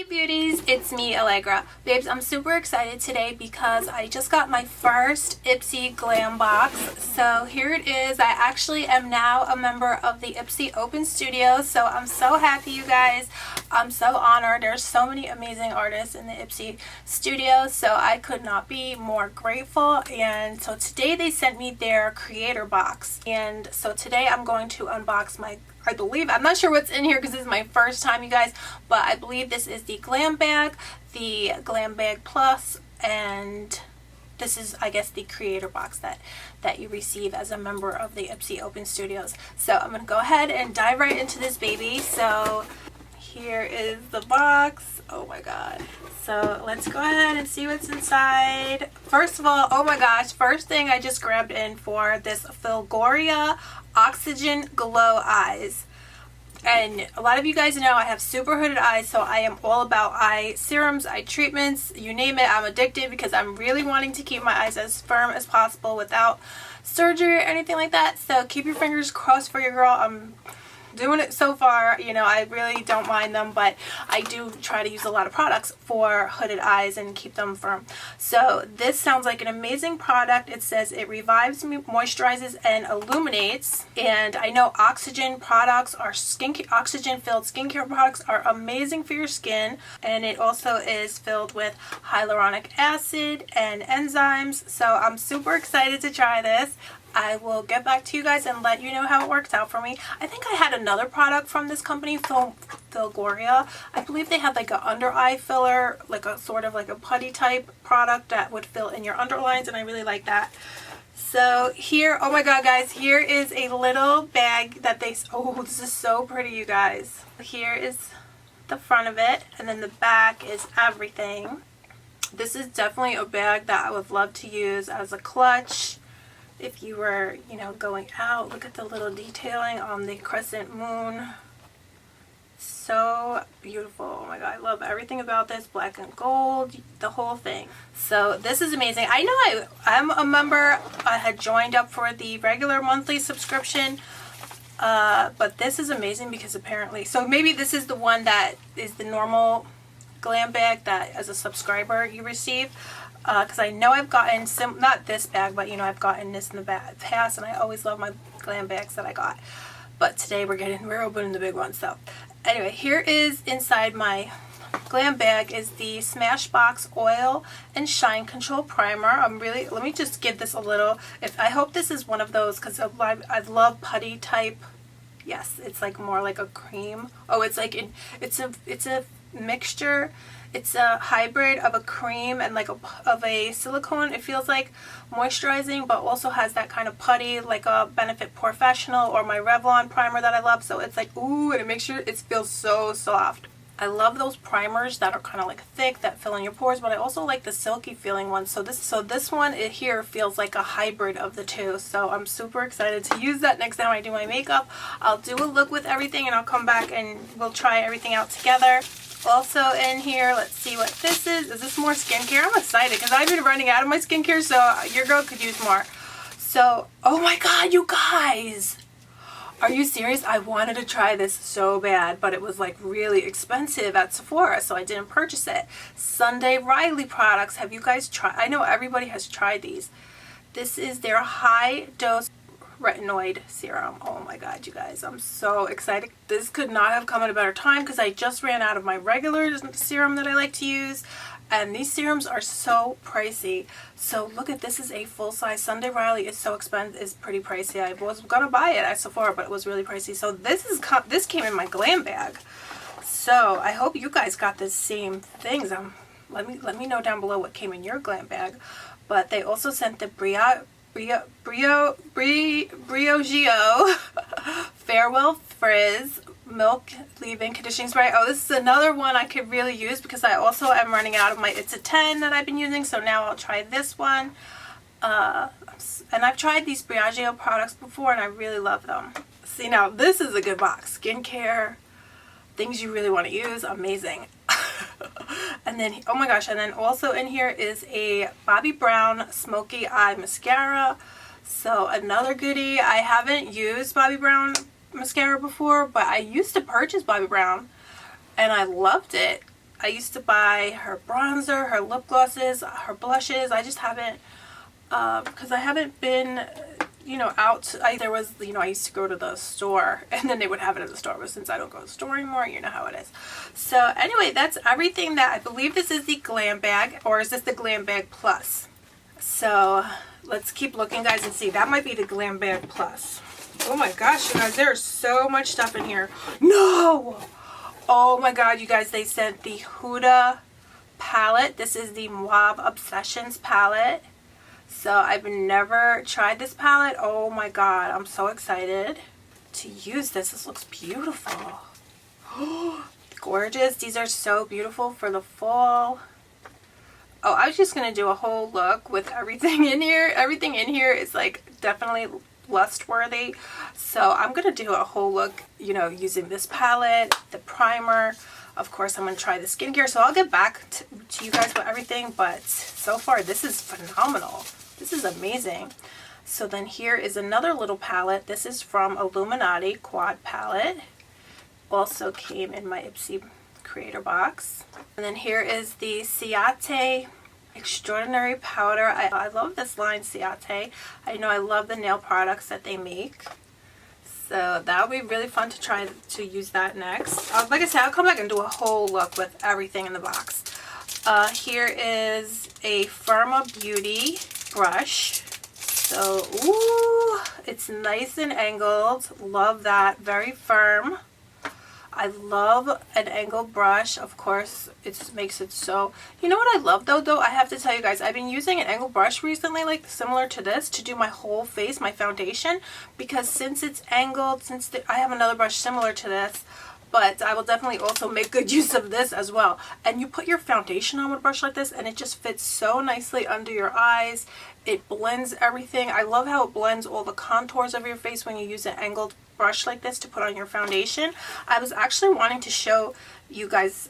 Beauties, it's me, Allegra. Babes, I'm super excited today because I just got my first Ipsy Glam box. So here it is. I actually am now a member of the Ipsy Open Studio, so I'm so happy, you guys. I'm so honored. There's so many amazing artists in the Ipsy Studio, so I could not be more grateful. And so today they sent me their creator box, and so today I'm going to unbox my, I believe, I'm not sure what's in here because this is my first time, you guys, but I believe this is the Glam Bag, the Glam Bag Plus, and this is, I guess, the creator box that you receive as a member of the Ipsy Open Studios. So I'm going to go ahead and dive right into this baby. So here is the box. Oh my god. So let's go ahead and see what's inside. First of all, oh my gosh, first thing I just grabbed in for this Filgoria Oxygen Glow Eyes. And a lot of you guys know I have super hooded eyes, so I am all about eye serums, eye treatments, you name it. I'm addicted because I'm really wanting to keep my eyes as firm as possible without surgery or anything like that. So keep your fingers crossed for your girl. I'm doing it so far. You know, I really don't mind them, but I do try to use a lot of products for hooded eyes and keep them firm. So this sounds like an amazing product. It says it revives, moisturizes, and illuminates. And I know oxygen products are oxygen filled skincare products are amazing for your skin, and it also is filled with hyaluronic acid and enzymes. So I'm super excited to try this. I will get back to you guys and let you know how it works out for me. I think I had another product from this company, Filgoria. I believe they had like an under eye filler, like a sort of like a putty type product that would fill in your underlines, and I really like that. So here, oh my god guys, here is a little bag that they, oh, this is so pretty, you guys. Here is the front of it, and then the back is everything. This is definitely a bag that I would love to use as a clutch if you were, you know, going out. Look at the little detailing on the crescent moon. So beautiful. Oh my god, I love everything about this. Black and gold, the whole thing. So this is amazing. I know I'm a member. I had joined up for the regular monthly subscription, but this is amazing because apparently, so maybe this is the one that is the normal glam bag that as a subscriber you receive. Because I know I've gotten not this bag, but you know, I've gotten this in the past, and I always love my glam bags that I got. But today we're opening the big one. So anyway, here is inside my glam bag is the Smashbox Oil and Shine Control Primer. Let me just give this a little. I hope this is one of those, because I love putty type. Yes, it's like more like a cream. Oh, it's like it's a mixture. It's a hybrid of a cream and like of a silicone. It feels like moisturizing, but also has that kind of putty, like a Benefit Professional or my Revlon primer that I love. So it's like, ooh, and it makes sure it feels so soft. I love those primers that are kind of like thick, that fill in your pores, but I also like the silky feeling ones. So this one here feels like a hybrid of the two. So I'm super excited to use that next time I do my makeup. I'll do a look with everything and I'll come back and we'll try everything out together. Also in here, let's see what this is. Is this more skincare? I'm excited because I've been running out of my skincare, so your girl could use more. So, oh my god, you guys! Are you serious? I wanted to try this so bad, but it was like really expensive at Sephora, so I didn't purchase it. Sunday Riley products. Have you guys tried? I know everybody has tried these. This is their high dose Retinoid serum. Oh my god, you guys, I'm so excited. This could not have come at a better time because I just ran out of my regular serum that I like to use, and these serums are so pricey. So look at this, is a full-size. Sunday Riley is so expensive, is pretty pricey. I was gonna buy it at Sephora, but it was really pricey. So this came in my glam bag. So I hope you guys got the same things. Let me know down below what came in your glam bag. But they also sent the Briogeo Farewell Frizz Milk Leave-In Conditioning Spray. Oh, this is another one I could really use because I also am running out of my It's a 10 that I've been using, so now I'll try this one. And I've tried these Briogeo products before and I really love them. See, now this is a good box. Skincare, things you really want to use, amazing. And then, oh my gosh, and then also in here is a Bobbi Brown Smoky Eye Mascara. So another goodie. I haven't used Bobbi Brown mascara before, but I used to purchase Bobbi Brown and I loved it. I used to buy her bronzer, her lip glosses, her blushes. I just haven't, because I haven't been, you know, out. There was, you know, I used to go to the store and then they would have it at the store, but since I don't go to the store anymore, you know how it is. So anyway, that's everything that I believe this is the Glam Bag, or is this the Glam Bag Plus? So let's keep looking, guys, and see. That might be the Glam Bag Plus. Oh my gosh, you guys, there's so much stuff in here. No! Oh my god, you guys, they sent the Huda palette. This is the Mauve Obsessions palette. So I've never tried this palette. Oh my god, I'm so excited to use this. This looks beautiful. Gorgeous. These are so beautiful for the fall. Oh, I was just going to do a whole look with everything in here. Everything in here is like definitely lust worthy. So I'm going to do a whole look, you know, using this palette, the primer. Of course, I'm going to try the skincare. So I'll get back to you guys with everything. But so far, this is phenomenal. This is amazing. So then here is another little palette. This is from Illuminati Quad Palette. Also came in my Ipsy Creator box. And then here is the Ciate Extraordinary Powder. I love this line, Ciate. I know I love the nail products that they make. So that'll be really fun to try to use that next. Like I said, I'll come back and do a whole look with everything in the box. Here is a Firma Beauty brush. So, ooh, it's nice and angled. Love that. Very firm. I love an angled brush. Of course, it makes it so... You know what I love though? I have to tell you guys, I've been using an angled brush recently, like similar to this, to do my whole face, my foundation. Because since it's angled, I have another brush similar to this, but I will definitely also make good use of this as well. And you put your foundation on with a brush like this, and it just fits so nicely under your eyes. It blends everything. I love how it blends all the contours of your face when you use an angled brush like this to put on your foundation. I was actually wanting to show you guys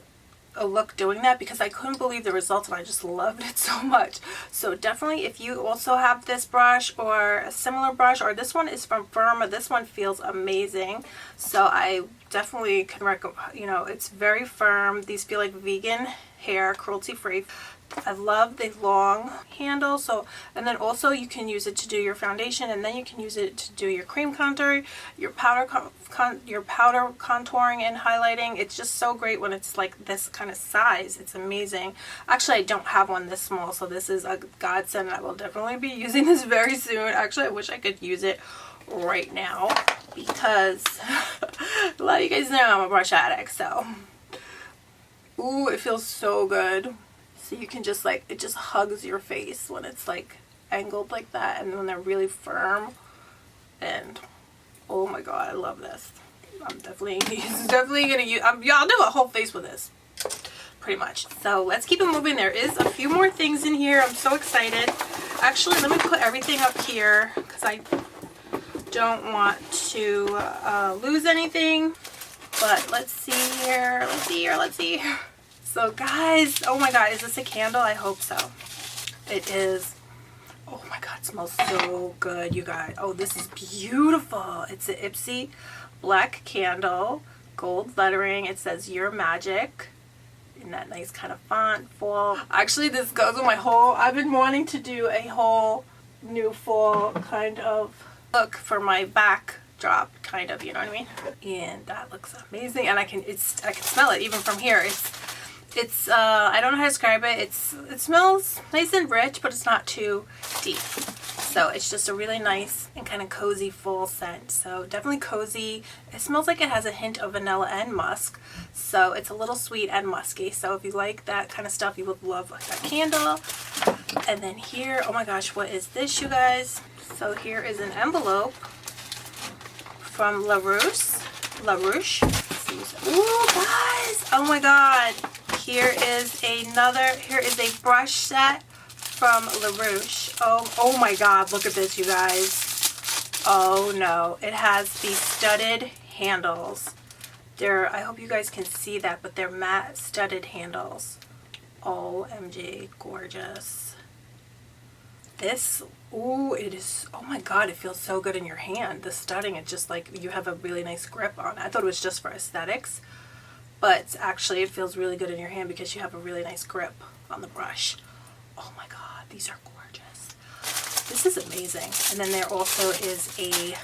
a look doing that because I couldn't believe the results and I just loved it so much. So definitely, if you also have this brush or a similar brush, or this one is from Firma, this one feels amazing. So I definitely can recommend, you know, it's very firm. These feel like vegan hair, cruelty free. I love the long handle. So, and then also you can use it to do your foundation, and then you can use it to do your cream contour, your powder contouring and highlighting. It's just so great when it's like this kind of size. It's amazing. Actually, I don't have one this small, so this is a godsend. I will definitely be using this very soon. Actually, I wish I could use it right now because a lot of you guys know I'm a brush addict. So, ooh, it feels so good. So you can just like, it just hugs your face when it's like angled like that, and when they're really firm. And oh my god, I love this. I'm definitely gonna use, yeah, I'll do a whole face with this pretty much. So let's keep it moving. There is a few more things in here. I'm so excited. Actually, let me put everything up here because I don't want to lose anything. But let's see here. Let's see here. So guys, oh my god, is this a candle? I hope so. It is. Oh my god, it smells so good, you guys. Oh, this is beautiful. It's an Ipsy black candle, gold lettering. It says Your Magic in that nice kind of font, fall. Actually, this goes with my whole, I've been wanting to do a whole new fall kind of look for my backdrop, kind of, you know what I mean? And that looks amazing, and I can smell it even from here. It's I don't know how to describe it. It smells nice and rich, but it's not too deep. So it's just a really nice and kind of cozy full scent. So definitely cozy. It smells like it has a hint of vanilla and musk. So it's a little sweet and musky. So if you like that kind of stuff, you would love that candle. And then here, oh my gosh, what is this, you guys? So here is an envelope from La Rouche. Ooh, guys! Oh my god! Here is a brush set from La Rouche. Oh my god, look at this, you guys. Oh no, it has these studded handles. I hope you guys can see that, but they're matte studded handles. OMG, gorgeous. This, ooh, it is, oh my god, it feels so good in your hand. The studding, it's just like you have a really nice grip on it. I thought it was just for aesthetics, but actually it feels really good in your hand because you have a really nice grip on the brush. Oh my god, these are gorgeous. This is amazing. And then there also is a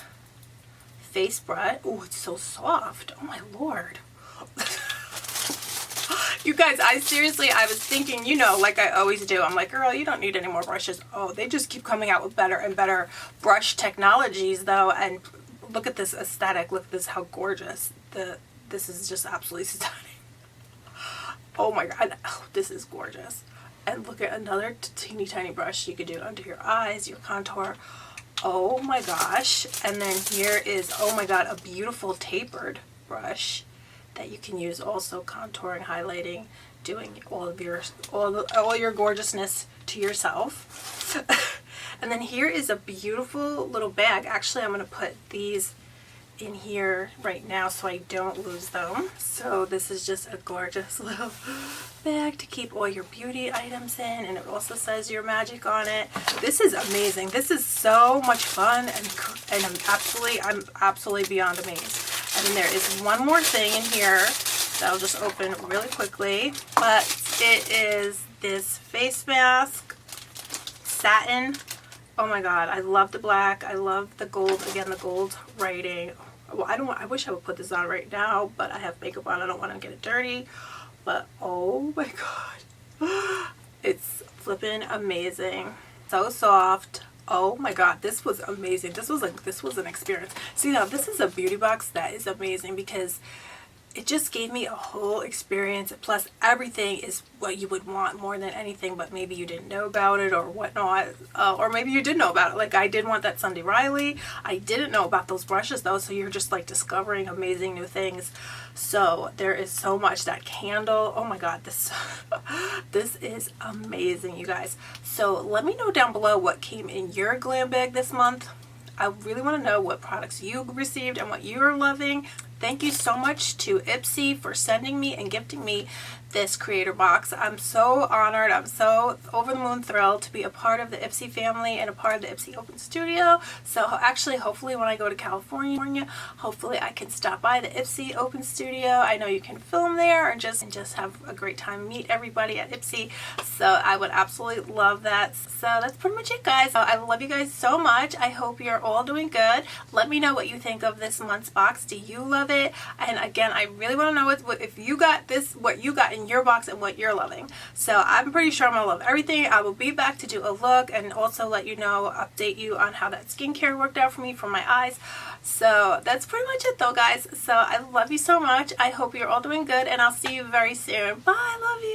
face brush. Oh, it's so soft. Oh my lord. You guys, I was thinking, you know, like I always do, I'm like, girl, you don't need any more brushes. Oh, they just keep coming out with better and better brush technologies though. And look at this aesthetic. Look at this, how gorgeous. This is just absolutely stunning. Oh my god, oh, this is gorgeous. And look at another teeny tiny brush you could do under your eyes, your contour. Oh my gosh. And then here is, oh my god, a beautiful tapered brush that you can use also contouring, highlighting, doing all your gorgeousness to yourself. And then here is a beautiful little bag. Actually, I'm going to put these in here right now so I don't lose them. So this is just a gorgeous little bag to keep all your beauty items in, and it also says your magic on it. This is amazing. This is so much fun, and I'm absolutely beyond amazed. And then there is one more thing in here that I'll just open really quickly, but it is this face mask, satin. Oh my god, I love the black. I love the gold. Again, the gold writing. Well, I wish I would put this on right now, but I have makeup on. I don't want to get it dirty. But oh my god, it's flipping amazing. So soft. Oh my god, this was amazing. This was an experience. See, now this is a beauty box that is amazing because it just gave me a whole experience. Plus everything is what you would want more than anything, but maybe you didn't know about it or whatnot, or maybe you did know about it. Like I did want that Sunday Riley. I didn't know about those brushes though, so you're just like discovering amazing new things. So there is so much. That candle, oh my god, this is amazing, you guys. So let me know down below what came in your glam bag this month. I really want to know what products you received and what you're loving. Thank you so much to Ipsy for sending me and gifting me this creator box. I'm so honored. I'm so over the moon thrilled to be a part of the Ipsy family and a part of the Ipsy Open Studio. So actually, hopefully when I go to California, hopefully I can stop by the Ipsy Open Studio. I know you can film there and just have a great time, meet everybody at Ipsy. So I would absolutely love that. So that's pretty much it, guys. I love you guys so much. I hope you're all doing good. Let me know what you think of this month's box. Do you love it? And again, I really want to know if you got this, what you got in your box and what you're loving. So I'm pretty sure I'm gonna love everything. I will be back to do a look and also let you know, update you on how that skincare worked out for me for my eyes. So that's pretty much it though, guys. So I love you so much. I hope you're all doing good, and I'll see you very soon. Bye. Love you.